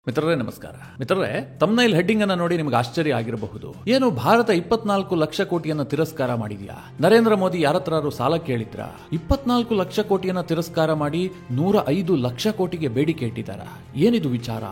ಮಿತ್ರರೇ ನಮಸ್ಕಾರ. ಮಿತ್ರರೇ, ತಮ್ನೈಲ್ ಹೆಡ್ಡಿಂಗ್ ಅನ್ನ ನೋಡಿ ನಿಮಗೆ ಆಶ್ಚರ್ಯ ಆಗಿರಬಹುದು. ಏನು ಭಾರತ 24 ಲಕ್ಷ ಕೋಟಿಯನ್ನ ತಿರಸ್ಕಾರ ಮಾಡಿದ್ಯಾ? ನರೇಂದ್ರ ಮೋದಿ ಯಾರತ್ರಾರು ಸಾಲ ಕೇಳಿದ್ರ? 24 ಲಕ್ಷ ಕೋಟಿಯನ್ನ ತಿರಸ್ಕಾರ ಮಾಡಿ 105 ಲಕ್ಷ ಕೋಟಿಗೆ ಬೇಡಿಕೆ ಇಟ್ಟಿದ್ದಾರ. ಏನಿದು ವಿಚಾರ?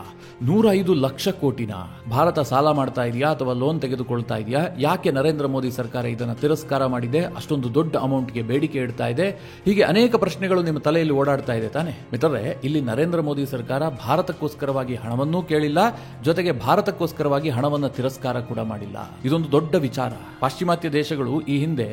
105 ಲಕ್ಷ ಕೋಟಿನ ಭಾರತ ಸಾಲ ಮಾಡ್ತಾ ಇದೆಯಾ ಅಥವಾ ಲೋನ್ ತೆಗೆದುಕೊಳ್ತಾ ಇದೆಯಾ? ಯಾಕೆ ನರೇಂದ್ರ ಮೋದಿ ಸರ್ಕಾರ ಇದನ್ನ ತಿರಸ್ಕಾರ ಮಾಡಿದೆ? ಅಷ್ಟೊಂದು ದೊಡ್ಡ ಅಮೌಂಟ್ಗೆ ಬೇಡಿಕೆ ಇಡ್ತಾ ಇದೆ? ಹೀಗೆ ಅನೇಕ ಪ್ರಶ್ನೆಗಳು ನಿಮ್ಮ ತಲೆಯಲ್ಲಿ ಓಡಾಡ್ತಾ ಇದೆ ತಾನೆ? ಮಿತ್ರರೇ, ಇಲ್ಲಿ ನರೇಂದ್ರ ಮೋದಿ ಸರ್ಕಾರ ಭಾರತಕ್ಕೋಸ್ಕರವಾಗಿ ಹಣವನ್ನು ಕೇಳಿಲ್ಲ, ಜೊತೆಗೆ ಭಾರತಕ್ಕೋಸ್ಕರವಾಗಿ ಹಣವನ್ನು ತಿರಸ್ಕಾರ ಕೂಡ ಮಾಡಿಲ್ಲ. ಇದೊಂದು ದೊಡ್ಡ ವಿಚಾರ. ಪಾಶ್ಚಿಮಾತ್ಯ ದೇಶಗಳು ಈ ಹಿಂದೆ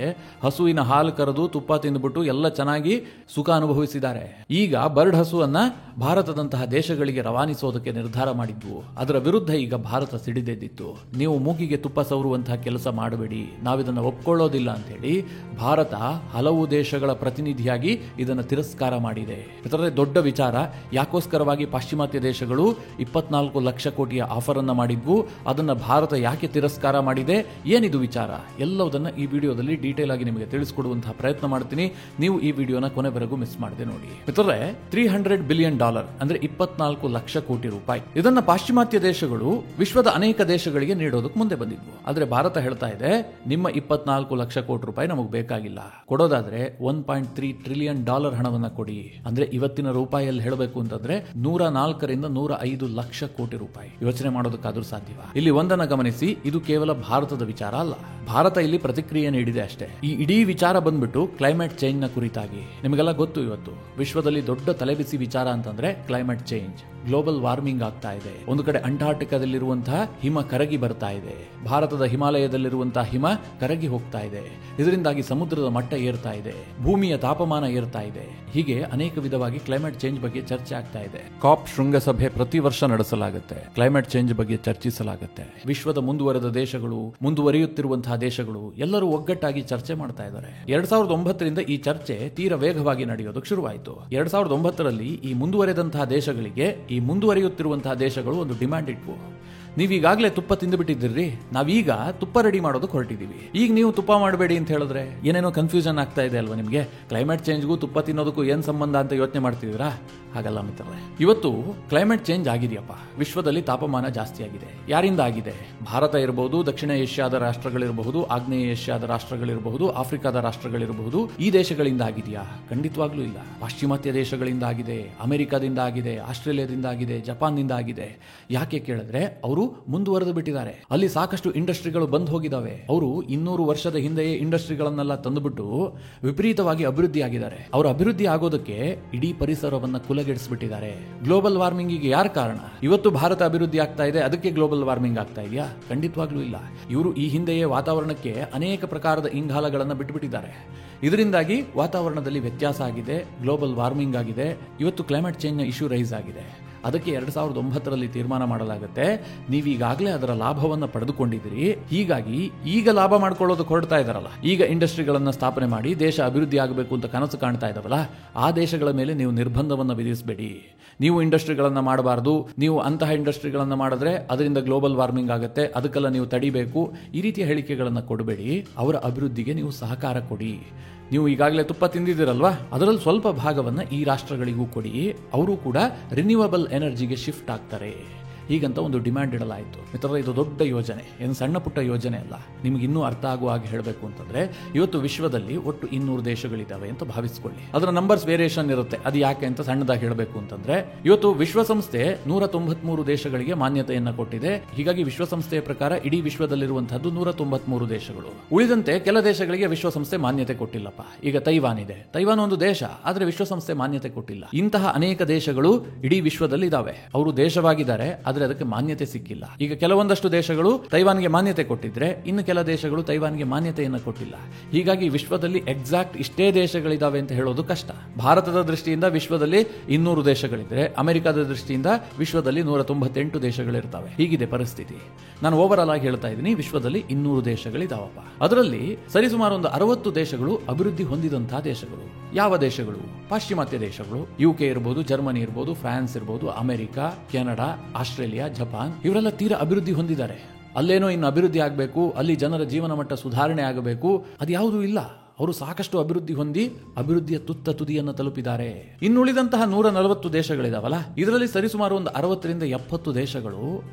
ಹಸುವಿನ ಹಾಲು ಕರೆದು ತುಪ್ಪ ತಿಂದುಬಿಟ್ಟು ಎಲ್ಲ ಚೆನ್ನಾಗಿ ಸುಖ ಅನುಭವಿಸಿದ್ದಾರೆ. ಈಗ ಬರ್ಡ್ ಹಸುವನ್ನ ಭಾರತದಂತಹ ದೇಶಗಳಿಗೆ ರವಾನಿಸೋದಕ್ಕೆ ನಿರ್ಧಾರ ಮಾಡಿದ್ವು. ಅದರ ವಿರುದ್ಧ ಈಗ ಭಾರತ ಸಿಡಿದೆದ್ದಿತ್ತು. ನೀವು ಮೂಗಿಗೆ ತುಪ್ಪ ಸವರುವಂತಹ ಕೆಲಸ ಮಾಡಬೇಡಿ, ನಾವಿದನ್ನು ಒಪ್ಕೊಳ್ಳೋದಿಲ್ಲ ಅಂತ ಹೇಳಿ ಭಾರತ ಹಲವು ದೇಶಗಳ ಪ್ರತಿನಿಧಿಯಾಗಿ ಇದನ್ನು ತಿರಸ್ಕಾರ ಮಾಡಿದೆ. ಇದರ ದೊಡ್ಡ ವಿಚಾರ. ಯಾಕೋಸ್ಕರವಾಗಿ ಪಾಶ್ಚಿಮಾತ್ಯ ದೇಶಗಳು 24 ಲಕ್ಷ ಕೋಟಿಯ ಆಫರ್ ಅನ್ನ ಮಾಡಿದ್ವು, ಅದನ್ನ ಭಾರತ ಯಾಕೆ ತಿರಸ್ಕಾರ ಮಾಡಿದೆ? ಏನಿದು ವಿಚಾರ? ಎಲ್ಲವುದನ್ನ ಈ ವಿಡಿಯೋದಲ್ಲಿ ಡೀಟೇಲ್ ಆಗಿ ನಿಮಗೆ ತಿಳಿಸಿಕೊಡುವಂತಹ ಪ್ರಯತ್ನ ಮಾಡ್ತೀನಿ. ನೀವು ಈ ವಿಡಿಯೋನ ಕೊನೆವರೆಗೂ ಮಿಸ್ ಮಾಡದೆ ನೋಡಿ. ಮಿತ್ರರೇ, $300 ಬಿಲಿಯನ್ ಅಂದ್ರೆ 24 ಲಕ್ಷ ಕೋಟಿ ರೂಪಾಯಿ. ಇದನ್ನ ಪಾಶ್ಚಿಮಾತ್ಯ ದೇಶಗಳು ವಿಶ್ವದ ಅನೇಕ ದೇಶಗಳಿಗೆ ನೀಡೋದಕ್ಕೆ ಮುಂದೆ ಬಂದಿದ್ವು. ಆದ್ರೆ ಭಾರತ ಹೇಳ್ತಾ ಇದೆ, ನಿಮ್ಮ 24 ಲಕ್ಷ ಕೋಟಿ ರೂಪಾಯಿ ನಮಗೆ ಬೇಕಾಗಿಲ್ಲ. ಕೊಡೋದಾದ್ರೆ $1.3 ಟ್ರಿಲಿಯನ್ ಹಣವನ್ನ ಕೊಡಿ. ಅಂದ್ರೆ ಇವತ್ತಿನ ರೂಪಾಯಿಯಲ್ಲಿ ಹೇಳಬೇಕು ಅಂತಂದ್ರೆ 104ರಿಂದ 105 ಲಕ್ಷ ಕೋಟಿ ರೂಪಾಯಿ. ಯೋಚನೆ ಮಾಡೋದಕ್ಕಾದ್ರೂ ಸಾಧ್ಯವಾ? ಇಲ್ಲಿ ಒಂದನ್ನ ಗಮನಿಸಿ, ಇದು ಕೇವಲ ಭಾರತದ ವಿಚಾರ ಅಲ್ಲ. ಭಾರತ ಇಲ್ಲಿ ಪ್ರತಿಕ್ರಿಯೆ ನೀಡಿದೆ ಅಷ್ಟೇ. ಈ ಇಡೀ ವಿಚಾರ ಬಂದ್ಬಿಟ್ಟು ಕ್ಲೈಮೇಟ್ ಚೇಂಜ್ ನ ಕುರಿತಾಗಿ. ನಿಮಗೆಲ್ಲ ಗೊತ್ತು, ಇವತ್ತು ವಿಶ್ವದಲ್ಲಿ ದೊಡ್ಡ ತಲೆಬಿಸಿ ವಿಚಾರ ಅಂತಂದ್ರೆ ಕ್ಲೈಮೇಟ್ ಚೇಂಜ್. ಗ್ಲೋಬಲ್ ವಾರ್ಮಿಂಗ್ ಆಗ್ತಾ ಇದೆ. ಒಂದು ಕಡೆ ಅಂಟಾರ್ಟಿಕಾದಲ್ಲಿರುವಂತಹ ಹಿಮ ಕರಗಿ ಬರ್ತಾ ಇದೆ. ಭಾರತದ ಹಿಮಾಲಯದಲ್ಲಿರುವಂತಹ ಹಿಮ ಕರಗಿ ಹೋಗ್ತಾ ಇದೆ. ಇದರಿಂದಾಗಿ ಸಮುದ್ರದ ಮಟ್ಟ ಏರ್ತಾ ಇದೆ, ಭೂಮಿಯ ತಾಪಮಾನ ಏರ್ತಾ ಇದೆ. ಹೀಗೆ ಅನೇಕ ವಿಧವಾಗಿ ಕ್ಲೈಮೇಟ್ ಚೇಂಜ್ ಬಗ್ಗೆ ಚರ್ಚೆ ಆಗ್ತಾ ಇದೆ. ಕಾಪ್ ಶೃಂಗಸಭೆ ಪ್ರತಿ ವರ್ಷ ನಡೆಸಲಾಗುತ್ತೆ. ಕ್ಲೈಮೇಟ್ ಚೇಂಜ್ ಬಗ್ಗೆ ಚರ್ಚಿಸಲಾಗುತ್ತೆ. ವಿಶ್ವದ ಮುಂದುವರೆದ ದೇಶಗಳು, ಮುಂದುವರಿಯುತ್ತಿರುವಂತಹ ದೇಶಗಳು ಎಲ್ಲರೂ ಒಗ್ಗಟ್ಟಾಗಿ ಚರ್ಚೆ ಮಾಡ್ತಾ ಇದ್ದಾರೆ. 2009ರಿಂದ ಈ ಚರ್ಚೆ ತೀರ ವೇಗವಾಗಿ ನಡೆಯೋದಕ್ಕೆ ಶುರುವಾಯಿತು. 2009ರಲ್ಲಿ ಈ ಮುಂದುವರೆದಂತಹ ದೇಶಗಳಿಗೆ, ಈ ಮುಂದುವರಿಯುತ್ತಿರುವಂತಹ ದೇಶಗಳು ಒಂದು ಡಿಮ್ಯಾಂಡ್ ಇಟ್ವು. ನೀವೀಗಾಗಲೇ ತುಪ್ಪ ತಿಂದುಬಿಟ್ಟಿದ್ದೀರಿ, ನಾವೀಗ ತುಪ್ಪ ರೆಡಿ ಮಾಡೋದಕ್ಕೆ ಹೊರಟಿದ್ದೀವಿ. ಈಗ ನೀವು ತುಪ್ಪ ಮಾಡಬೇಡಿ ಅಂತ ಹೇಳಿದ್ರೆ ಏನೇನೋ ಕನ್ಫ್ಯೂಷನ್ ಆಗ್ತಾ ಇದೆ ಅಲ್ವಾ ನಿಮಗೆ? ಕ್ಲೈಮೇಟ್ ಚೇಂಜ್ಗೂ ತುಪ್ಪ ತಿನ್ನೋದಕ್ಕೂ ಏನ್ ಸಂಬಂಧ ಅಂತ ಯೋಚನೆ ಮಾಡ್ತಿದ್ದೀರಾ? ಹಾಗಲ್ಲ ಮಿತ್ರರೇ, ಇವತ್ತು ಕ್ಲೈಮೇಟ್ ಚೇಂಜ್ ಆಗಿದೆಯಪ್ಪ. ವಿಶ್ವದಲ್ಲಿ ತಾಪಮಾನ ಜಾಸ್ತಿ ಆಗಿದೆ. ಯಾರಿಂದ ಆಗಿದೆ? ಭಾರತ ಇರಬಹುದು, ದಕ್ಷಿಣ ಏಷ್ಯಾದ ರಾಷ್ಟ್ರಗಳಿರಬಹುದು, ಆಗ್ನೇಯ ಏಷ್ಯಾದ ರಾಷ್ಟ್ರಗಳಿರಬಹುದು, ಆಫ್ರಿಕಾದ ರಾಷ್ಟ್ರಗಳಿರಬಹುದು. ಈ ದೇಶಗಳಿಂದ ಆಗಿದೆಯಾ? ಖಂಡಿತವಾಗ್ಲೂ ಇಲ್ಲ. ಪಾಶ್ಚಿಮಾತ್ಯ ದೇಶಗಳಿಂದ ಆಗಿದೆ, ಅಮೆರಿಕದಿಂದ ಆಗಿದೆ, ಆಸ್ಟ್ರೇಲಿಯಾದಿಂದ ಆಗಿದೆ, ಜಪಾನ್ನಿಂದ ಆಗಿದೆ. ಯಾಕೆ ಕೇಳಿದ್ರೆ ಅವರು ಮುಂದುವರೆದು ಬಿಟ್ಟಿದ್ದಾರೆ. ಅಲ್ಲಿ ಸಾಕಷ್ಟು ಇಂಡಸ್ಟ್ರಿಗಳು ಬಂದ್ ಹೋಗಿದಾವೆ. ಅವರು 200 ವರ್ಷದ ಹಿಂದೆಯೇ ಇಂಡಸ್ಟ್ರಿಗಳನ್ನೆಲ್ಲ ತಂದುಬಿಟ್ಟು ವಿಪರೀತವಾಗಿ ಅಭಿವೃದ್ಧಿ ಆಗಿದ್ದಾರೆ. ಅವರು ಅಭಿವೃದ್ಧಿ ಆಗೋದಕ್ಕೆ ಇಡೀ ಪರಿಸರವನ್ನ ಕುಲಗೆಡಿಸ್ಬಿಟ್ಟಿದ್ದಾರೆ. ಗ್ಲೋಬಲ್ ವಾರ್ಮಿಂಗ್ ಗೆ ಯಾರು ಕಾರಣ? ಇವತ್ತು ಭಾರತ ಅಭಿವೃದ್ಧಿ ಆಗ್ತಾ ಇದೆ, ಅದಕ್ಕೆ ಗ್ಲೋಬಲ್ ವಾರ್ಮಿಂಗ್ ಆಗ್ತಾ ಇದೆಯಾ? ಖಂಡಿತವಾಗ್ಲೂ ಇಲ್ಲ. ಇವರು ಈ ಹಿಂದೆಯೇ ವಾತಾವರಣಕ್ಕೆ ಅನೇಕ ಪ್ರಕಾರದ ಇಂಗಾಲಗಳನ್ನು ಬಿಟ್ಟುಬಿಟ್ಟಿದ್ದಾರೆ. ಇದರಿಂದಾಗಿ ವಾತಾವರಣದಲ್ಲಿ ವ್ಯತ್ಯಾಸ ಆಗಿದೆ, ಗ್ಲೋಬಲ್ ವಾರ್ಮಿಂಗ್ ಆಗಿದೆ. ಇವತ್ತು ಕ್ಲೈಮೇಟ್ ಚೇಂಜ್ ನ ಇಶ್ಯೂ ರೈಸ್ ಆಗಿದೆ. ಅದಕ್ಕೆ 2009ರಲ್ಲಿ ತೀರ್ಮಾನ ಮಾಡಲಾಗುತ್ತೆ, ನೀವೀಗಾಗಲೇ ಅದರ ಲಾಭವನ್ನ ಪಡೆದುಕೊಂಡಿದ್ದೀರಿ, ಹೀಗಾಗಿ ಈಗ ಲಾಭ ಮಾಡ್ಕೊಳ್ಳೋದಕ್ಕೆ ಹೊರಡ್ತಾ ಇದಾರಲ್ಲ, ಈಗ ಇಂಡಸ್ಟ್ರಿಗಳನ್ನ ಸ್ಥಾಪನೆ ಮಾಡಿ ದೇಶ ಅಭಿವೃದ್ಧಿ ಆಗಬೇಕು ಅಂತ ಕನಸು ಕಾಣ್ತಾ ಇದಾರಲ್ಲ, ಆ ದೇಶಗಳ ಮೇಲೆ ನೀವು ನಿರ್ಬಂಧವನ್ನು ವಿಧಿಸಬೇಡಿ. ನೀವು ಇಂಡಸ್ಟ್ರಿಗಳನ್ನ ಮಾಡಬಾರದು, ನೀವು ಅಂತಹ ಇಂಡಸ್ಟ್ರಿಗಳನ್ನ ಮಾಡಿದ್ರೆ ಅದರಿಂದ ಗ್ಲೋಬಲ್ ವಾರ್ಮಿಂಗ್ ಆಗುತ್ತೆ, ಅದಕ್ಕೆಲ್ಲ ನೀವು ತಡಿಬೇಕು. ಈ ರೀತಿಯ ಹೇಳಿಕೆಗಳನ್ನು ಕೊಡಬೇಡಿ. ಅವರ ಅಭಿವೃದ್ಧಿಗೆ ನೀವು ಸಹಕಾರ ಕೊಡಿ. ನೀವು ಈಗಾಗಲೇ ತುಪ್ಪ ತಿಂದಿದ್ದೀರಲ್ವಾ, ಅದರಲ್ಲಿ ಸ್ವಲ್ಪ ಭಾಗವನ್ನ ಈ ರಾಷ್ಟ್ರಗಳಿಗೂ ಕೊಡಿ. ಅವರು ಕೂಡ ರಿನ್ಯೂವಬಲ್ ಎನರ್ಜಿಗೆ ಶಿಫ್ಟ್ ಆಗ್ತಾರೆ. ಹೀಗಂತ ಒಂದು ಡಿಮ್ಯಾಂಡ್ ಇಡಲಾಯಿತು. ಮಿತ್ರರೇ, ಇದು ದೊಡ್ಡ ಯೋಜನೆ, ಏನು ಸಣ್ಣ ಪುಟ್ಟ ಯೋಜನೆ ಅಲ್ಲ. ನಿಮ್ಗೆ ಇನ್ನೂ ಅರ್ಥ ಆಗುವ ಹಾಗೆ ಹೇಳಬೇಕು ಅಂತಂದ್ರೆ, ಇವತ್ತು ವಿಶ್ವದಲ್ಲಿ ಒಟ್ಟು 200 ದೇಶಗಳಿದ್ದಾವೆ ಅಂತ ಭಾವಿಸ್ಕೊಳ್ಳಿ. ಅದರ ನಂಬರ್ಸ್ ವೇರಿಯೇಷನ್ ಇರುತ್ತೆ. ಅದು ಯಾಕೆ ಅಂತ ಸಣ್ಣದಾಗಿ ಹೇಳಬೇಕು ಅಂತಂದ್ರೆ, ಇವತ್ತು ವಿಶ್ವಸಂಸ್ಥೆ 193 ದೇಶಗಳಿಗೆ ಮಾನ್ಯತೆಯನ್ನ ಕೊಟ್ಟಿದೆ. ಹೀಗಾಗಿ ವಿಶ್ವಸಂಸ್ಥೆಯ ಪ್ರಕಾರ ಇಡೀ ವಿಶ್ವದಲ್ಲಿರುವಂತಹದ್ದು 193 ದೇಶಗಳು. ಉಳಿದಂತೆ ಕೆಲ ದೇಶಗಳಿಗೆ ವಿಶ್ವಸಂಸ್ಥೆ ಮಾನ್ಯತೆ ಕೊಟ್ಟಿಲ್ಲಪ್ಪ. ಈಗ ತೈವಾನ್ ಇದೆ. ತೈವಾನ್ ಒಂದು ದೇಶ, ಆದ್ರೆ ವಿಶ್ವಸಂಸ್ಥೆ ಮಾನ್ಯತೆ ಕೊಟ್ಟಿಲ್ಲ. ಇಂತಹ ಅನೇಕ ದೇಶಗಳು ಇಡೀ ವಿಶ್ವದಲ್ಲಿ ಇದಾವೆ. ಅವರು ದೇಶವಾಗಿದ್ದಾರೆ, ಅದಕ್ಕೆ ಮಾನ್ಯತೆ ಸಿಕ್ಕಿಲ್ಲ. ಈಗ ಕೆಲವೊಂದಷ್ಟು ದೇಶಗಳು ತೈವಾನ್ಗೆ ಮಾನ್ಯತೆ ಕೊಟ್ಟಿದ್ರೆ, ಇನ್ನು ಕೆಲ ದೇಶಗಳು ತೈವಾನ್ಗೆ ಮಾನ್ಯತೆಯನ್ನು ಕೊಟ್ಟಿಲ್ಲ. ಹೀಗಾಗಿ ವಿಶ್ವದಲ್ಲಿ ಎಕ್ಸಾಕ್ಟ್ ಇಷ್ಟೇ ದೇಶಗಳಿದಾವೆ ಅಂತ ಹೇಳೋದು ಕಷ್ಟ. ಭಾರತದ ದೃಷ್ಟಿಯಿಂದ ವಿಶ್ವದಲ್ಲಿ 200 ದೇಶಗಳಿದ್ರೆ, ಅಮೆರಿಕದ ದೃಷ್ಟಿಯಿಂದ ವಿಶ್ವದಲ್ಲಿ 198 ದೇಶಗಳಿರ್ತವೆ. ಹೀಗಿದೆ ಪರಿಸ್ಥಿತಿ. ನಾನು ಓವರ್ ಆಲ್ ಆಗಿ ಹೇಳ್ತಾ ಇದ್ದೀನಿ, ವಿಶ್ವದಲ್ಲಿ 200 ದೇಶಗಳಿದಾವಪ್ಪ. ಅದರಲ್ಲಿ ಸರಿಸುಮಾರು ಒಂದು 60 ದೇಶಗಳು ಅಭಿವೃದ್ಧಿ ಹೊಂದಿದಂತಹ ದೇಶಗಳು. ಯಾವ ದೇಶಗಳು? ಪಾಶ್ಚಿಮಾತ್ಯ ದೇಶಗಳು. UK ಇರಬಹುದು, ಜರ್ಮನಿ ಇರಬಹುದು, ಫ್ರಾನ್ಸ್ ಇರಬಹುದು, ಅಮೆರಿಕ, ಕೆನಡಾ, ಆಸ್ಟ್ರೇಲಿಯಾ, ಜಪಾನ್. ಇವರೆಲ್ಲ ತೀರಾ ಅಭಿವೃದ್ಧಿ ಹೊಂದಿದ್ದಾರೆ. ಅಲ್ಲೇನೋ ಇನ್ನು ಅಭಿವೃದ್ಧಿ ಆಗಬೇಕು, ಅಲ್ಲಿ ಜನರ ಜೀವನ ಮಟ್ಟ ಸುಧಾರಣೆ ಆಗಬೇಕು, ಅದು ಯಾವುದೂ ಇಲ್ಲ. ಅವರು ಸಾಕಷ್ಟು ಅಭಿವೃದ್ಧಿ ಹೊಂದಿ ಅಭಿವೃದ್ಧಿಯ ತುತ್ತ ತುದಿಯನ್ನು ತಲುಪಿದ್ದಾರೆ. ಇನ್ನುಳಿದಂತಹ 140 ದೇಶಗಳಿದಾವಲ್ಲ, ಇದರಲ್ಲಿ ಸರಿಸುಮಾರು ಒಂದು 60ರಿಂದ 70 ದೇಶಗಳು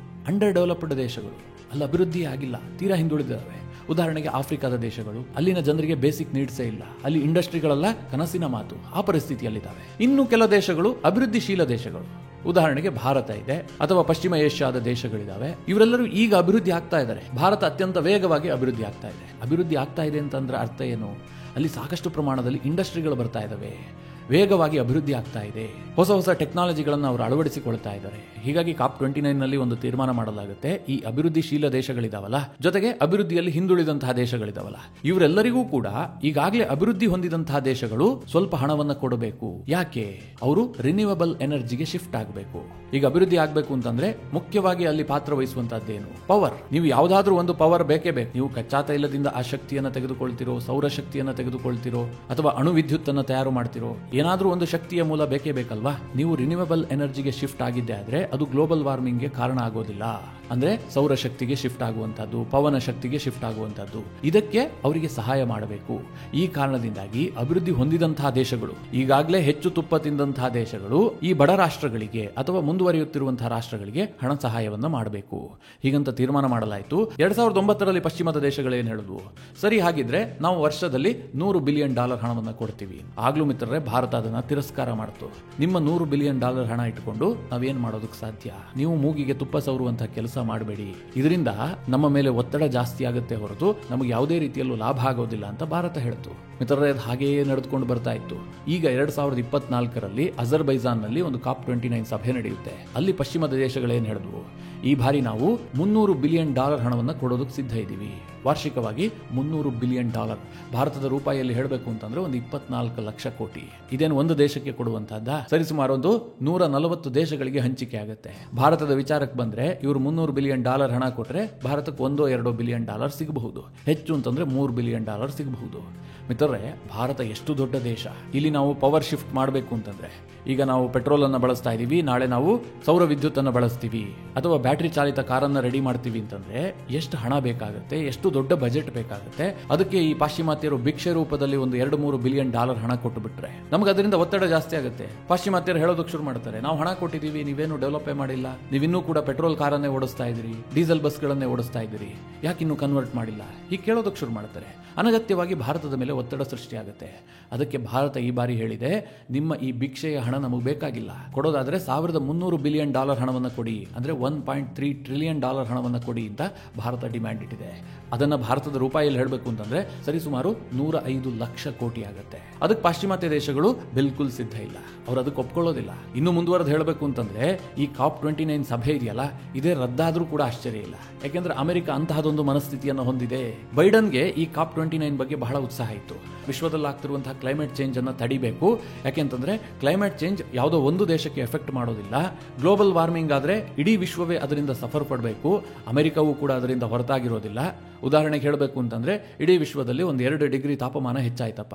ಅಂಡರ್ ಡೆವಲಪ್ಡ್ ದೇಶಗಳು, ಅಲ್ಲಿ ಅಭಿವೃದ್ಧಿ ಆಗಿಲ್ಲ, ತೀರಾ ಹಿಂದುಳಿದಿದ್ದಾವೆ. ಉದಾಹರಣೆಗೆ ಆಫ್ರಿಕಾದ ದೇಶಗಳು, ಅಲ್ಲಿನ ಜನರಿಗೆ ಬೇಸಿಕ್ ನೀಡ್ಸೇ ಇಲ್ಲ, ಅಲ್ಲಿ ಇಂಡಸ್ಟ್ರಿಗಳೆಲ್ಲ ಕನಸಿನ ಮಾತು, ಆ ಪರಿಸ್ಥಿತಿಯಲ್ಲಿದ್ದಾವೆ. ಇನ್ನು ಕೆಲ ದೇಶಗಳು ಅಭಿವೃದ್ಧಿಶೀಲ ದೇಶಗಳು, ಉದಾಹರಣೆಗೆ ಭಾರತ ಇದೆ, ಅಥವಾ ಪಶ್ಚಿಮ ಏಷ್ಯಾದ ದೇಶಗಳಿದಾವೆ. ಇವರೆಲ್ಲರೂ ಈಗ ಅಭಿವೃದ್ಧಿ ಆಗ್ತಾ ಇದ್ದಾರೆ. ಭಾರತ ಅತ್ಯಂತ ವೇಗವಾಗಿ ಅಭಿವೃದ್ಧಿ ಆಗ್ತಾ ಇದೆ. ಅಭಿವೃದ್ಧಿ ಆಗ್ತಾ ಇದೆ ಅಂತಂದ್ರೆ ಅರ್ಥ ಏನು? ಅಲ್ಲಿ ಸಾಕಷ್ಟು ಪ್ರಮಾಣದಲ್ಲಿ ಇಂಡಸ್ಟ್ರಿಗಳು ಬರ್ತಾ ಇದ್ದಾವೆ, ವೇಗವಾಗಿ ಅಭಿವೃದ್ಧಿ ಆಗ್ತಾ ಇದೆ, ಹೊಸ ಹೊಸ ಟೆಕ್ನಾಲಜಿಗಳನ್ನು ಅವರು ಅಳವಡಿಸಿಕೊಳ್ತಾ ಇದ್ದಾರೆ. ಹೀಗಾಗಿ COP29 ನಲ್ಲಿ ಒಂದು ತೀರ್ಮಾನ ಮಾಡಲಾಗುತ್ತೆ, ಈ ಅಭಿವೃದ್ಧಿಶೀಲ ದೇಶಗಳಿದಾವಲ್ಲ, ಜೊತೆಗೆ ಅಭಿವೃದ್ಧಿಯಲ್ಲಿ ಹಿಂದುಳಿದಂತಹ ದೇಶಗಳಿದಾವಲ್ಲ, ಇವರೆಲ್ಲರಿಗೂ ಕೂಡ ಈಗಾಗಲೇ ಅಭಿವೃದ್ಧಿ ಹೊಂದಿದಂತಹ ದೇಶಗಳು ಸ್ವಲ್ಪ ಹಣವನ್ನು ಕೊಡಬೇಕು. ಯಾಕೆ? ಅವರು ರಿನ್ಯೂವಬಲ್ ಎನರ್ಜಿಗೆ ಶಿಫ್ಟ್ ಆಗಬೇಕು. ಈಗ ಅಭಿವೃದ್ಧಿ ಆಗಬೇಕು ಅಂತಂದ್ರೆ ಮುಖ್ಯವಾಗಿ ಅಲ್ಲಿ ಪಾತ್ರ ವಹಿಸುವಂತದ್ದೇನು? ಪವರ್. ನೀವು ಯಾವುದಾದ್ರೂ ಒಂದು ಪವರ್ ಬೇಕೇ ಬೇಕು. ನೀವು ಕಚ್ಚಾ ತೈಲದಿಂದ ಆ ಶಕ್ತಿಯನ್ನು ತೆಗೆದುಕೊಳ್ತಿರೋ, ಸೌರಶಕ್ತಿಯನ್ನು ತೆಗೆದುಕೊಳ್ತಿರೋ, ಅಥವಾ ಅಣು ವಿದ್ಯುತ್ ಅನ್ನು ತಯಾರು ಮಾಡ್ತಿರೋ, ಏನಾದ್ರೂ ಒಂದು ಶಕ್ತಿಯ ಮೂಲ ಬೇಕೇ ಬೇಕಲ್ವಾ? ನೀವು ರಿನ್ಯೂವಬಲ್ ಎನರ್ಜಿಗೆ ಶಿಫ್ಟ್ ಆಗಿದ್ದೆ ಆದ್ರೆ ಅದು ಗ್ಲೋಬಲ್ ವಾರ್ಮಿಂಗ್ಗೆ ಕಾರಣ ಆಗೋದಿಲ್ಲ. ಅಂದ್ರೆ ಸೌರಶಕ್ತಿಗೆ ಶಿಫ್ಟ್ ಆಗುವಂತದ್ದು, ಪವನ ಶಕ್ತಿಗೆ ಶಿಫ್ಟ್ ಆಗುವಂತದ್ದು, ಇದಕ್ಕೆ ಅವರಿಗೆ ಸಹಾಯ ಮಾಡಬೇಕು. ಈ ಕಾರಣದಿಂದಾಗಿ ಅಭಿವೃದ್ಧಿ ಹೊಂದಿದಂತಹ ದೇಶಗಳು, ಈಗಾಗಲೇ ಹೆಚ್ಚು ತುಪ್ಪ ತಿಂದಂತಹ ದೇಶಗಳು ಈ ಬಡ ರಾಷ್ಟ್ರಗಳಿಗೆ ಅಥವಾ ಮುಂದುವರಿಯುತ್ತಿರುವಂತಹ ರಾಷ್ಟ್ರಗಳಿಗೆ ಹಣ ಸಹಾಯವನ್ನು ಮಾಡಬೇಕು. ಹೀಗಂತ ತೀರ್ಮಾನ ಮಾಡಲಾಯಿತು. 2009ರಲ್ಲಿ ಪಶ್ಚಿಮದ ದೇಶಗಳೇನು ಹೇಳಿದ್ವು? ಸರಿ, ಹಾಗಿದ್ರೆ ನಾವು ವರ್ಷದಲ್ಲಿ $100 ಬಿಲಿಯನ್ ಹಣವನ್ನು ಕೊಡ್ತೀವಿ. ಆಗ್ಲೂ ಮಿತ್ರರೇ, ಭಾರತ ಅದನ್ನ ತಿರಸ್ಕಾರ ಮಾಡಿತು. ನಿಮ್ಮ $100 ಬಿಲಿಯನ್ ಹಣ ಇಟ್ಕೊಂಡು ನಾವೇನ್ ಮಾಡೋದಕ್ಕೆ ಸಾಧ್ಯ? ನೀವು ಮೂಗಿಗೆ ತುಪ್ಪ ಸವರುವಂತಹ ಕೆಲಸ ಮಾಡಬೇಡಿ, ಇದರಿಂದ ನಮ್ಮ ಮೇಲೆ ಒತ್ತಡ ಜಾಸ್ತಿ ಆಗುತ್ತೆ ಹೊರತು ನಮಗೆ ಯಾವುದೇ ರೀತಿಯಲ್ಲೂ ಲಾಭ ಆಗೋದಿಲ್ಲ ಅಂತ ಭಾರತ ಹೇಳ್ತು. ಮಿತ್ರರೇ, ಅದು ಹಾಗೆಯೇ ನಡೆದುಕೊಂಡು ಬರ್ತಾ ಇತ್ತು. ಈಗ 2024ರಲ್ಲಿ ಅಜರ್ಬೈಜಾನ್ ನಲ್ಲಿ ಒಂದು COP29 ಸಭೆ ನಡೆಯುತ್ತೆ. ಅಲ್ಲಿ ಪಶ್ಚಿಮದ ದೇಶಗಳೇನು ಹೇಳಿದ್ವು? ಈ ಬಾರಿ ನಾವು $300 ಬಿಲಿಯನ್ ಹಣವನ್ನು ಕೊಡೋದಕ್ಕೆ ಸಿದ್ಧ ಇದ್ದೀವಿ. ವಾರ್ಷಿಕವಾಗಿ $300 ಬಿಲಿಯನ್. ಭಾರತದ ರೂಪಾಯಿಯಲ್ಲಿ ಹೇಳಬೇಕು ಅಂತಂದ್ರೆ ಒಂದು 24 ಲಕ್ಷ ಕೋಟಿ. ಇದೇನು ಒಂದು ದೇಶಕ್ಕೆ ಕೊಡುವಂತಹದ್ದ? ಸರಿಸುಮಾರು ಒಂದು 140 ದೇಶಗಳಿಗೆ ಹಂಚಿಕೆ ಆಗುತ್ತೆ. ಭಾರತದ ವಿಚಾರಕ್ಕೆ ಬಂದ್ರೆ ಇವರು $300 ಬಿಲಿಯನ್ ಹಣ ಕೊಟ್ರೆ ಭಾರತಕ್ಕೆ $1-2 ಬಿಲಿಯನ್ ಸಿಗಬಹುದು, ಹೆಚ್ಚು ಅಂತಂದ್ರೆ $3 ಬಿಲಿಯನ್ ಸಿಗಬಹುದು. ಮಿತ್ರರೇ, ಭಾರತ ಎಷ್ಟು ದೊಡ್ಡ ದೇಶ. ಇಲ್ಲಿ ನಾವು ಪವರ್ ಶಿಫ್ಟ್ ಮಾಡಬೇಕು ಅಂತಂದ್ರೆ, ಈಗ ನಾವು ಪೆಟ್ರೋಲ್ ಅನ್ನು ಬಳಸ್ತಾ ಇದೀವಿ, ನಾಳೆ ನಾವು ಸೌರ ವಿದ್ಯುತ್ ಅನ್ನು ಬಳಸ್ತೀವಿ, ಅಥವಾ ಬ್ಯಾಟರಿ ಚಾಲಿತ ಕಾರನ್ನು ರೆಡಿ ಮಾಡ್ತೀವಿ ಅಂತಂದ್ರೆ ಎಷ್ಟು ಹಣ ಬೇಕಾಗುತ್ತೆ, ಎಷ್ಟು ದೊಡ್ಡ ಬಜೆಟ್ ಬೇಕಾಗುತ್ತೆ. ಅದಕ್ಕೆ ಈ ಪಾಶ್ಚಿಮಾತ್ಯರು ಭಿಕ್ಷೆ ರೂಪದಲ್ಲಿ ಒಂದು $2-3 ಬಿಲಿಯನ್ ಹಣ ಕೊಟ್ಟು ಬಿಟ್ರೆ ನಮ್ಗೆ ಅದರಿಂದ ಒತ್ತಡ ಜಾಸ್ತಿ ಆಗುತ್ತೆ. ಪಾಶ್ಚಿಮಾತ್ಯರು ಹೇಳೋದಕ್ಕೆ ಶುರು ಮಾಡ್ತಾರೆ, ನಾವು ಹಣ ಕೊಟ್ಟಿದ್ದೀವಿ, ನೀವೇನು ಡೆವಲಪೇ ಮಾಡಿಲ್ಲ, ನೀವಿನ್ನೂ ಕೂಡ ಪೆಟ್ರೋಲ್ ಕಾರನ್ನೇ ಓಡಿಸ್ತಾ ಇದ್ದೀರಿ, ಡೀಸೆಲ್ ಬಸ್ಗಳನ್ನೇ ಓಡಿಸ್ತಾ ಇದ್ದೀರಿ, ಯಾಕೆ ಇನ್ನೂ ಕನ್ವರ್ಟ್ ಮಾಡಿಲ್ಲ? ಹೀಗೆ ಕೇಳೋದಕ್ಕೆ ಶುರು ಮಾಡ್ತಾರೆ. ಅನಗತ್ಯವಾಗಿ ಭಾರತದ ಮೇಲೆ ಒತ್ತಡ ಸೃಷ್ಟಿಯಾಗುತ್ತೆ. ಅದಕ್ಕೆ ಭಾರತ ಈ ಬಾರಿ ಹೇಳಿದೆ, ನಿಮ್ಮ ಈ ಭಿಕ್ಷೆಯ ಹಣ ನಮಗೆ ಬೇಕಾಗಿಲ್ಲ, ಕೊಡೋದಾದ್ರೆ $1,300 ಬಿಲಿಯನ್ ಹಣವನ್ನು ಕೊಡಿ, ಅಂದ್ರೆ $1.3 ಟ್ರಿಲಿಯನ್ ಹಣವನ್ನು ಕೊಡಿ ಅಂತ ಭಾರತ ಡಿಮ್ಯಾಂಡ್ ಇಟ್ಟಿದೆ. ಅದನ್ನ ಭಾರತದ ರೂಪಾಯಿಯಲ್ಲಿ ಹೇಳಬೇಕು ಅಂತಂದ್ರೆ ಸರಿಸುಮಾರು 105 ಲಕ್ಷ ಕೋಟಿ ಆಗುತ್ತೆ. ಅದಕ್ಕೆ ಪಾಶ್ಚಿಮಾತ್ಯ ದೇಶಗಳು ಬಿಲ್ಕುಲ್ ಸಿದ್ಧ ಇಲ್ಲ, ಅವರು ಅದಕ್ಕೆ ಒಪ್ಕೊಳ್ಳೋದಿಲ್ಲ. ಇನ್ನು ಮುಂದುವರೆದು ಹೇಳಬೇಕು ಅಂತಂದ್ರೆ ಈ COP29 ಸಭೆ ಇದೆಯಲ್ಲ, ಇದೇ ರದ್ದಾದ್ರೂ ಕೂಡ ಆಶ್ಚರ್ಯ ಇಲ್ಲ. ಯಾಕೆಂದ್ರೆ ಅಮೆರಿಕ ಅಂತಹದೊಂದು ಮನಸ್ಥಿತಿಯನ್ನು ಹೊಂದಿದೆ. ಬೈಡನ್ಗೆ ಈ COP29 ಬಗ್ಗೆ ಬಹಳ ಉತ್ಸಾಹ ಇತ್ತು. ವಿಶ್ವದಲ್ಲಿ ಆಗ್ತಿರುವಂತಹ ಕ್ಲೈಮೇಟ್ ಚೇಂಜ್ ಅನ್ನು ತಡಿಬೇಕು. ಯಾಕೆಂತಂದ್ರೆ ಕ್ಲೈಮೇಟ್ ಚೇಂಜ್ ಯಾವುದೋ ಒಂದು ದೇಶಕ್ಕೆ ಎಫೆಕ್ಟ್ ಮಾಡೋದಿಲ್ಲ. ಗ್ಲೋಬಲ್ ವಾರ್ಮಿಂಗ್ ಆದ್ರೆ ಇಡೀ ವಿಶ್ವವೇ ಅದರಿಂದ ಸಫರ್ ಪಡಬೇಕು. ಅಮೆರಿಕವೂ ಕೂಡ ಅದರಿಂದ ಹೊರತಾಗಿರೋದಿಲ್ಲ. ಉದಾಹರಣೆಗೆ ಹೇಳಬೇಕು ಅಂತಂದ್ರೆ ಇಡೀ ವಿಶ್ವದಲ್ಲಿ ಒಂದು 2 ಡಿಗ್ರಿ ತಾಪಮಾನ ಹೆಚ್ಚಾಯ್ತಪ್ಪ,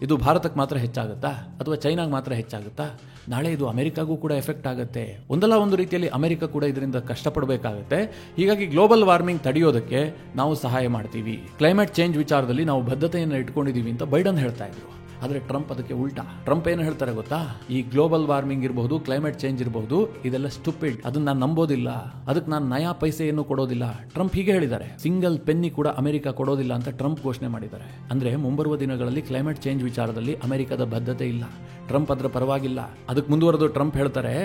ಇದು ಭಾರತಕ್ಕೆ ಮಾತ್ರ ಹೆಚ್ಚಾಗುತ್ತಾ ಅಥವಾ ಚೈನಾಗೆ ಮಾತ್ರ ಹೆಚ್ಚಾಗುತ್ತಾ? ನಾಳೆ ಇದು ಅಮೆರಿಕಾಗೂ ಕೂಡ ಎಫೆಕ್ಟ್ ಆಗುತ್ತೆ. ಒಂದಲ್ಲ ಒಂದು ರೀತಿಯಲ್ಲಿ ಅಮೆರಿಕ ಕೂಡ ಇದರಿಂದ ಕಷ್ಟಪಡಬೇಕಾಗುತ್ತೆ. ಹೀಗಾಗಿ ಗ್ಲೋಬಲ್ ವಾರ್ಮಿಂಗ್ ತಡೆಯೋದಕ್ಕೆ ನಾವು ಸಹಾಯ ಮಾಡ್ತೀವಿ, ಕ್ಲೈಮೇಟ್ ಚೇಂಜ್ ವಿಚಾರದಲ್ಲಿ ನಾವು ಬದ್ಧತೆಯನ್ನು ಇಟ್ಕೊಂಡಿದೀವಿ ಅಂತ ಬೈಡನ್ ಹೇಳ್ತಾ ಇದ್ರು. ಆದರೆ ಟ್ರಂಪ್ ಅದಕ್ಕೆ ಉಲ್ಟಾ. ಟ್ರಂಪ್ ಏನು ಹೇಳ್ತಾರೆ ಗೊತ್ತಾ? ಈ ಗ್ಲೋಬಲ್ ವಾರ್ಮಿಂಗ್ ಇರಬಹುದು, ಕ್ಲೈಮೇಟ್ ಚೇಂಜ್ ಇರಬಹುದು, ಇದೆಲ್ಲ ಸ್ಟುಪಿಡ್, ಅದನ್ನ ನಾನು ನಂಬೋದಿಲ್ಲ, ಅದಕ್ಕೆ ನಾನು ನಯಾ ಪೈಸೆಯನ್ನು ಕೊಡೋದಿಲ್ಲ. ಟ್ರಂಪ್ ಹೀಗೆ ಹೇಳಿದ್ದಾರೆ. ಸಿಂಗಲ್ ಪೆನ್ನಿ ಕೂಡ ಅಮೆರಿಕ ಕೊಡೋದಿಲ್ಲ ಅಂತ ಟ್ರಂಪ್ ಘೋಷಣೆ ಮಾಡಿದ್ದಾರೆ. ಅಂದ್ರೆ ಮುಂಬರುವ ದಿನಗಳಲ್ಲಿ ಕ್ಲೈಮೇಟ್ ಚೇಂಜ್ ವಿಚಾರದಲ್ಲಿ ಅಮೆರಿಕದ ಬದ್ಧತೆ ಇಲ್ಲ, ಟ್ರಂಪ್ ಅದರ ಪರವಾಗಿಲ್ಲ. ಅದಕ್ಕೆ ಮುಂದುವರೆದು ಟ್ರಂಪ್ ಹೇಳ್ತಾರೆ,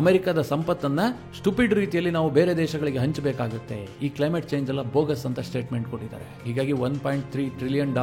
ಅಮೆರಿಕದ ಸಂಪತ್ತನ್ನ ಸ್ಟುಪಿಡ್ ರೀತಿಯಲ್ಲಿ ನಾವು ಬೇರೆ ದೇಶಗಳಿಗೆ ಹಂಚಬೇಕಾಗುತ್ತೆ, ಈ ಕ್ಲೈಮೇಟ್ ಚೇಂಜ್ ಎಲ್ಲ ಬೋಗಸ್ ಅಂತ ಸ್ಟೇಟ್ಮೆಂಟ್ ಕೊಟ್ಟಿದ್ದಾರೆ. ಹೀಗಾಗಿ $1.3 ಟ್ರಿಲಿಯನ್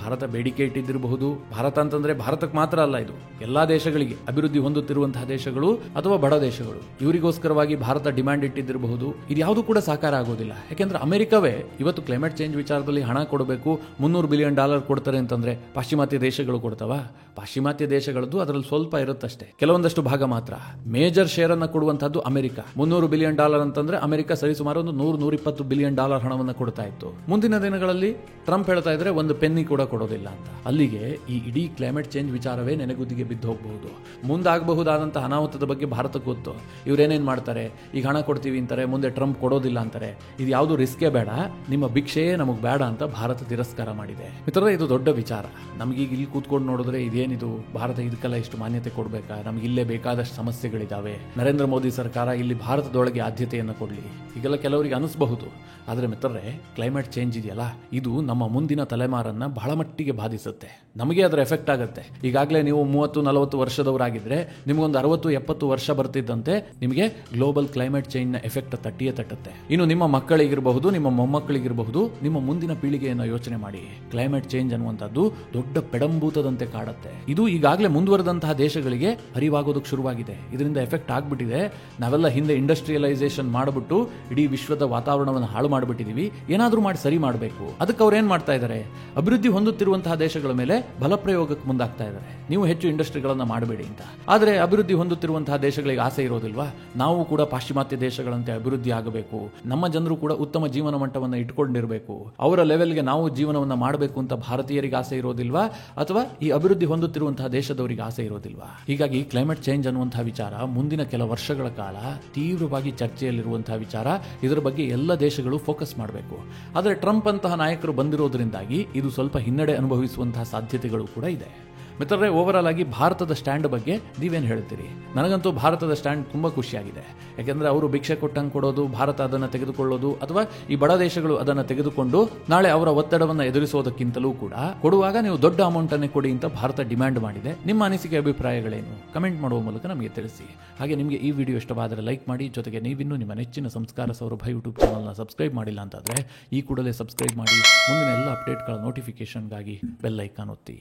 ಭಾರತ ಬೇಡಿಕೆ ಇಟ್ಟಿದ್ದಿರಬಹುದು. ಭಾರತ ಅಂತಂದ್ರೆ ಭಾರತಕ್ಕೆ ಮಾತ್ರ ಅಲ್ಲ, ಇದು ಎಲ್ಲಾ ದೇಶಗಳಿಗೆ, ಅಭಿವೃದ್ಧಿ ಹೊಂದುತ್ತಿರುವಂತಹ ದೇಶಗಳು ಅಥವಾ ಬಡ ದೇಶಗಳು, ಇವರಿಗೋಸ್ಕರವಾಗಿ ಭಾರತ ಡಿಮ್ಯಾಂಡ್ ಇಟ್ಟಿದ್ದಿರಬಹುದು. ಇದು ಯಾವುದು ಕೂಡ ಸಾಕಾರ ಆಗೋದಿಲ್ಲ. ಯಾಕೆಂದ್ರೆ ಅಮೆರಿಕವೇ ಇವತ್ತು ಕ್ಲೈಮೇಟ್ ಚೇಂಜ್ ವಿಚಾರದಲ್ಲಿ ಹಣ ಕೊಡಬೇಕು, $300 ಬಿಲಿಯನ್ ಕೊಡ್ತಾರೆ ಅಂತಂದ್ರೆ ಪಾಶ್ಚಿಮಾತ್ಯ ದೇಶಗಳು ಕೊಡ್ತಾವ? ಪಾಶ್ಚಿಮಾತ್ಯ ದೇಶಗಳದ್ದು ಅದರಲ್ಲಿ ಸ್ವಲ್ಪ ಇರುತ್ತಷ್ಟೇ, ಕೆಲವೊಂದಷ್ಟು ಭಾಗ ಮಾತ್ರ. ಮೇಜರ್ ಶೇರ್ ಅನ್ನ ಕೊಡುವಂತಹದ್ದು ಅಮೆರಿಕ. $300 ಬಿಲಿಯನ್ ಅಂತಂದ್ರೆ ಅಮೆರಿಕ ಸರಿಸುಮಾರು ಒಂದು $100-120 ಬಿಲಿಯನ್ ಹಣವನ್ನು ಕೊಡ್ತಾ ಇತ್ತು. ಮುಂದಿನ ದಿನಗಳಲ್ಲಿ ಟ್ರಂಪ್ ಹೇಳ್ತಾ ಇದ್ರೆ ಒಂದು ಪೆನ್ನಿ ಕೂಡ ಕೊಡೋದಿಲ್ಲ ಅಂತ. ಅಲ್ಲಿಗೆ ಈ ಇಡೀ ಕ್ಲೈಮೇಟ್ ಚೇಂಜ್ ವಿಚಾರವೇ ನೆನೆಗುದಿಗೆ ಬಿದ್ದು ಹೋಗಬಹುದು. ಮುಂದಾಗಬಹುದಾದಂತಹ ಅನಾಹುತದ ಬಗ್ಗೆ ಭಾರತಕ್ಕೆ ಗೊತ್ತು. ಇವರೇನೇನ್ ಮಾಡ್ತಾರೆ, ಈಗ ಹಣ ಕೊಡ್ತೀವಿ ಅಂತಾರೆ, ಮುಂದೆ ಟ್ರಂಪ್ ಕೊಡೋದಿಲ್ಲ ಅಂತಾರೆ. ಇದು ಯಾವುದು ರಿಸ್ಕೇ ಬೇಡ, ನಿಮ್ಮ ಭಿಕ್ಷೆಯೇ ನಮಗೆ ಬೇಡ ಅಂತ ಭಾರತ ತಿರಸ್ಕಾರ ಮಾಡಿದೆ. ಮಿತ್ರರೇ, ಇದು ದೊಡ್ಡ ವಿಚಾರ. ನಮಗೀಗ ಇಲ್ಲಿ ಕೂತ್ಕೊಂಡು ನೋಡಿದ್ರೆ ಇದೇನಿದು, ಭಾರತ ಇದಕ್ಕೆಲ್ಲ ಇಷ್ಟು ಮಾನ್ಯತೆ ಕೊಡಬೇಕಾ, ನಮ್ಗೆ ಇಲ್ಲೇ ಬೇಕಾದಷ್ಟು ಸಮಸ್ಯೆಗಳಿದಾವೆ, ನರೇಂದ್ರ ಮೋದಿ ಸರ್ಕಾರ ಇಲ್ಲಿ ಭಾರತದೊಳಗೆ ಆದ್ಯತೆಯನ್ನು ಕೊಡಲಿ, ಹೀಗೆಲ್ಲ ಕೆಲವರಿಗೆ ಅನಿಸಬಹುದು. ಆದರೆ ಮಿತ್ರರೇ, ಕ್ಲೈಮೇಟ್ ಚೇಂಜ್ ಇದೆಯಲ್ಲ, ಇದು ನಮ್ಮ ಮುಂದಿನ ತಲೆಮಾರನ್ನ ಬಹಳ ಮಟ್ಟಿಗೆ ಬಾಧಿಸುತ್ತೆ. ನಮಗೆ ಅದರ ಎಫೆಕ್ಟ್ ಆಗುತ್ತೆ. ಈಗಾಗಲೇ ನೀವು 30-40 ವರ್ಷದವರಾಗಿದ್ರೆ ನಿಮಗೊಂದು 60-70 ವರ್ಷ ಬರ್ತಿದ್ದಂತೆ ನಿಮಗೆ ಗ್ಲೋಬಲ್ ಕ್ಲೈಮೇಟ್ ಚೇಂಜ್ ನ ಎಫೆಕ್ಟ್ ತಟ್ಟಿಯೇ ತಟ್ಟುತ್ತೆ. ಇನ್ನು ನಿಮ್ಮ ಮಕ್ಕಳಿಗಿರಬಹುದು, ನಿಮ್ಮ ಮೊಮ್ಮಕ್ಕಳಿಗಿರಬಹುದು, ನಿಮ್ಮ ಮುಂದಿನ ಪೀಳಿಗೆಯನ್ನು ಯೋಚನೆ ಮಾಡಿ. ಕ್ಲೈಮೇಟ್ ಚೇಂಜ್ ಅನ್ನುವಂಥದ್ದು ದೊಡ್ಡ ಪೆಡಂಭೂತದಂತೆ ಕಾಡುತ್ತೆ. ಇದು ಈಗಾಗಲೇ ಮುಂದುವರೆದಂತಹ ದೇಶಗಳಿಗೆ ಅರಿವಾಗೋದಕ್ಕೆ ಶುರುವಾಗಿದೆ. ಇದರಿಂದ ಎಫೆಕ್ಟ್ ಆಗ್ಬಿಟ್ಟಿದೆ. ನಾವೆಲ್ಲ ಹಿಂದೆ ಇಂಡಸ್ಟ್ರಿಯಲೈಸೇಷನ್ ಮಾಡಿಬಿಟ್ಟು ಇಡೀ ವಿಶ್ವದ ವಾತಾವರಣವನ್ನು ಹಾಳು ಮಾಡಿಬಿಟ್ಟಿದೀವಿ. ಏನಾದ್ರೂ ಮಾಡಿ ಸರಿ ಮಾಡಬೇಕು. ಅದಕ್ಕೆ ಅವ್ರು ಏನ್ ಮಾಡ್ತಾ ಇದ್ದಾರೆ, ಅಭಿವೃದ್ಧಿ ಹೊಂದುತ್ತಿರುವಂತಹ ದೇಶಗಳ ಮೇಲೆ ಬಲಪ್ರಯೋಗಕ್ಕೆ ಮುಂದಾಗ್ತಾ ಇದ್ದಾರೆ. ನೀವು ಹೆಚ್ಚು ಇಂಡಸ್ಟ್ರಿಗಳನ್ನ ಮಾಡಬೇಡಿ ಅಂತ. ಆದ್ರೆ ಅಭಿವೃದ್ಧಿ ಹೊಂದುತ್ತಿರುವಂತಹ ದೇಶಗಳಿಗೆ ಆಸೆ ಇರೋದಿಲ್ವಾ, ನಾವು ಕೂಡ ಪಾಶ್ಚಿಮಾತ್ಯ ದೇಶಗಳಂತೆ ಅಭಿವೃದ್ಧಿ ಆಗಬೇಕು, ನಮ್ಮ ಜನರು ಕೂಡ ಉತ್ತಮ ಜೀವನ ಮಟ್ಟವನ್ನು ಇಟ್ಕೊಂಡಿರಬೇಕು, ಅವರ ಲೆವೆಲ್ಗೆ ನಾವು ಜೀವನವನ್ನ ಮಾಡಬೇಕು ಅಂತ ಭಾರತೀಯರಿಗೆ ಆಸೆ ಇರೋದಿಲ್ವಾ, ಅಥವಾ ಈ ಅಭಿವೃದ್ಧಿ ಹೊಂದುತ್ತಿರುವಂತಹ ದೇಶದವರಿಗೆ ಆಸೆ ಇರೋದಿಲ್ವಾ? ಹೀಗಾಗಿ ಕ್ಲೈಮೇಟ್ ಚೇಂಜ್ ಅನ್ನುವಂತಹ ವಿಚಾರ ಮುಂದಿನ ಕೆಲ ವರ್ಷಗಳ ಕಾಲ ತೀವ್ರವಾಗಿ ಚರ್ಚೆಯಲ್ಲಿರುವಂತಹ ವಿಚಾರ. ಇದರ ಬಗ್ಗೆ ಎಲ್ಲ ದೇಶಗಳು ಫೋಕಸ್ ಮಾಡಬೇಕು. ಆದರೆ ಟ್ರಂಪ್ ಅಂತಹ ನಾಯಕರು ಬಂದಿರೋದ್ರಿಂದಾಗಿ ಇದು ಸ್ವಲ್ಪ ಹಿನ್ನಡೆ ಅನುಭವಿಸುವಂತಹ ಸಾಧ್ಯತೆಗಳು ಕೂಡ ಇದೆ. ಮಿತ್ರರೇ, ಓವರಾಲ್ ಆಗಿ ಭಾರತದ ಸ್ಟ್ಯಾಂಡ್ ಬಗ್ಗೆ ನೀವೇನು ಹೇಳ್ತೀರಿ? ನನಗಂತೂ ಭಾರತದ ಸ್ಟ್ಯಾಂಡ್ ತುಂಬಾ ಖುಷಿಯಾಗಿದೆ. ಯಾಕೆಂದ್ರೆ ಅವರು ಭಿಕ್ಷೆ ಕೊಟ್ಟಂಗೆ ಕೊಡೋದು, ಭಾರತ ಅದನ್ನು ತೆಗೆದುಕೊಳ್ಳೋದು, ಅಥವಾ ಈ ಬಡ ದೇಶಗಳು ಅದನ್ನು ತೆಗೆದುಕೊಂಡು ನಾಳೆ ಅವರ ಒತ್ತಡವನ್ನು ಎದುರಿಸೋದಕ್ಕಿಂತಲೂ ಕೂಡ ಕೊಡುವಾಗ ನೀವು ದೊಡ್ಡ ಅಮೌಂಟ್ ಅನ್ನೇ ಕೊಡಿ ಅಂತ ಭಾರತ ಡಿಮ್ಯಾಂಡ್ ಮಾಡಿದೆ. ನಿಮ್ಮ ಅನಿಸಿಕೆ ಅಭಿಪ್ರಾಯಗಳೇನು? ಕಮೆಂಟ್ ಮಾಡುವ ಮೂಲಕ ನಮಗೆ ತಿಳಿಸಿ. ಹಾಗೆ ನಿಮಗೆ ಈ ವಿಡಿಯೋ ಇಷ್ಟವಾದರೆ ಲೈಕ್ ಮಾಡಿ. ಜೊತೆಗೆ ನೀವಿನ್ನೂ ನಿಮ್ಮ ನೆಚ್ಚಿನ ಸಂಸ್ಕಾರ ಸೌರಭ ಯೂಟ್ಯೂಬ್ ಚಾನಲ್ನ ಸಬ್ಸ್ಕ್ರೈಬ್ ಮಾಡಿಲ್ಲ ಅಂತಾದರೆ ಈ ಕೂಡಲೇ ಸಬ್ಸ್ಕ್ರೈಬ್ ಮಾಡಿ. ಮುಂದಿನ ಎಲ್ಲ ಅಪ್ಡೇಟ್ಗಳ ನೋಟಿಫಿಕೇಶನ್ಗಾಗಿ ಬೆಲ್ ಐಕಾನ್ ಒತ್ತಿ.